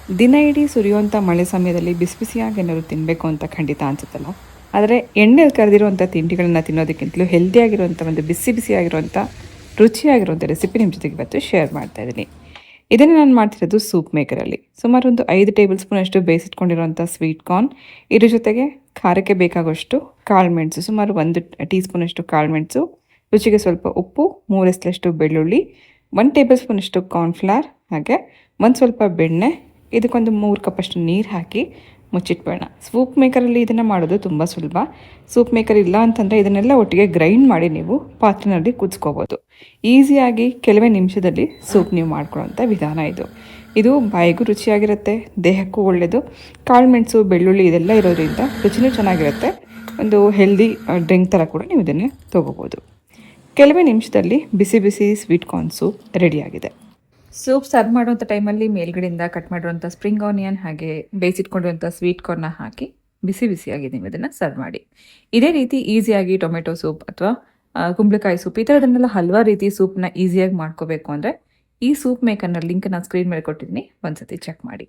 ದಿನ ಇಡೀ ಸುರಿಯುವಂಥ ಮಳೆ ಸಮಯದಲ್ಲಿ ಬಿಸಿ ಬಿಸಿಯಾಗಿ ಏನಾದ್ರು ತಿನ್ನಬೇಕು ಅಂತ ಖಂಡಿತ ಅನಿಸುತ್ತಲ್ಲ. ಆದರೆ ಎಣ್ಣೆಲಿ ಕರೆದಿರುವಂಥ ತಿಂಡಿಗಳನ್ನ ತಿನ್ನೋದಕ್ಕಿಂತಲೂ ಹೆಲ್ದಿಯಾಗಿರುವಂಥ ಒಂದು ಬಿಸಿ ಬಿಸಿಯಾಗಿರುವಂಥ ರುಚಿಯಾಗಿರುವಂಥ ರೆಸಿಪಿ ನಿಮ್ಮ ಜೊತೆಗೆ ಇವತ್ತು ಶೇರ್ ಮಾಡ್ತಾ ಇದ್ದೀನಿ. ಇದನ್ನು ನಾನು ಮಾಡ್ತಿರೋದು ಸೂಪ್ ಮೇಕರಲ್ಲಿ. ಸುಮಾರು ಒಂದು 5 ಟೇಬಲ್ ಸ್ಪೂನ್ ಅಷ್ಟು ಬೇಯಿಸಿಟ್ಕೊಂಡಿರುವಂಥ ಸ್ವೀಟ್ ಕಾರ್ನ್, ಇದ್ರ ಜೊತೆಗೆ ಖಾರಕ್ಕೆ ಬೇಕಾಗುವಷ್ಟು ಕಾಳುಮೆಣಸು, ಸುಮಾರು 1 ಟೀ ಸ್ಪೂನಷ್ಟು ಕಾಳುಮೆಣಸು, ರುಚಿಗೆ ಸ್ವಲ್ಪ ಉಪ್ಪು, 3 ಎಸಳಷ್ಟು ಬೆಳ್ಳುಳ್ಳಿ, 1 ಟೇಬಲ್ ಸ್ಪೂನಷ್ಟು ಕಾರ್ನ್ಫ್ಲವರ್, ಹಾಗೆ ಒಂದು ಸ್ವಲ್ಪ ಬೆಣ್ಣೆ, ಇದಕ್ಕೊಂದು 3 ಕಪ್ಪಷ್ಟು ನೀರು ಹಾಕಿ ಮುಚ್ಚಿಟ್ಬೇಡ. ಸೂಪ್ ಮೇಕರಲ್ಲಿ ಇದನ್ನು ಮಾಡೋದು ತುಂಬ ಸುಲಭ. ಸೂಪ್ ಮೇಕರ್ ಇಲ್ಲ ಅಂತಂದರೆ ಇದನ್ನೆಲ್ಲ ಒಟ್ಟಿಗೆ ಗ್ರೈಂಡ್ ಮಾಡಿ ನೀವು ಪಾತ್ರೆಯಲ್ಲಿ ಕುದಿಸ್ಕೋಬೋದು. ಈಸಿಯಾಗಿ ಕೆಲವೇ ನಿಮಿಷದಲ್ಲಿ ಸೂಪ್ ನೀವು ಮಾಡ್ಕೊಳ್ಳೋಂಥ ವಿಧಾನ ಇದು. ಇದು ಬಾಯಿಗೂ ರುಚಿಯಾಗಿರುತ್ತೆ, ದೇಹಕ್ಕೂ ಒಳ್ಳೆಯದು. ಕಾಳುಮೆಣಸು, ಬೆಳ್ಳುಳ್ಳಿ ಇದೆಲ್ಲ ಇರೋದ್ರಿಂದ ರುಚಿನೂ ಚೆನ್ನಾಗಿರುತ್ತೆ. ಒಂದು ಹೆಲ್ದಿ ಡ್ರಿಂಕ್ ಥರ ಕೂಡ ನೀವು ಇದನ್ನೇ ತೊಗೋಬೋದು. ಕೆಲವೇ ನಿಮಿಷದಲ್ಲಿ ಬಿಸಿ ಬಿಸಿ ಸ್ವೀಟ್ ಕಾರ್ನ್ ಸೂಪ್ ರೆಡಿಯಾಗಿದೆ. ಸೂಪ್ ಸರ್ವ್ ಮಾಡುವಂಥ ಟೈಮಲ್ಲಿ ಮೇಲ್ಗಡೆಯಿಂದ ಕಟ್ ಮಾಡಿರುವಂಥ ಸ್ಪ್ರಿಂಗ್ ಆನಿಯನ್ ಹಾಗೆ ಬೇಯಿಸಿಟ್ಕೊಂಡಿರುವಂಥ ಸ್ವೀಟ್ ಕಾರ್ನ ಹಾಕಿ ಬಿಸಿ ಬಿಸಿಯಾಗಿ ನೀವು ಇದನ್ನು ಸರ್ವ್ ಮಾಡಿ. ಇದೇ ರೀತಿ ಈಸಿಯಾಗಿ ಟೊಮೆಟೊ ಸೂಪ್ ಅಥವಾ ಕುಂಬಳಕಾಯಿ ಸೂಪ್ ಈ ಥರದನ್ನೆಲ್ಲ ಹಲವಾರು ರೀತಿ ಸೂಪ್ನ ಈಸಿಯಾಗಿ ಮಾಡ್ಕೋಬೇಕು ಅಂದರೆ ಈ ಸೂಪ್ ಮೇಕರ್ನ ಲಿಂಕ್ ನಾನು ಸ್ಕ್ರೀನ್ ಮೇಲೆ ಕೊಟ್ಟಿದ್ದೀನಿ, ಒಂದ್ಸತಿ ಚೆಕ್ ಮಾಡಿ.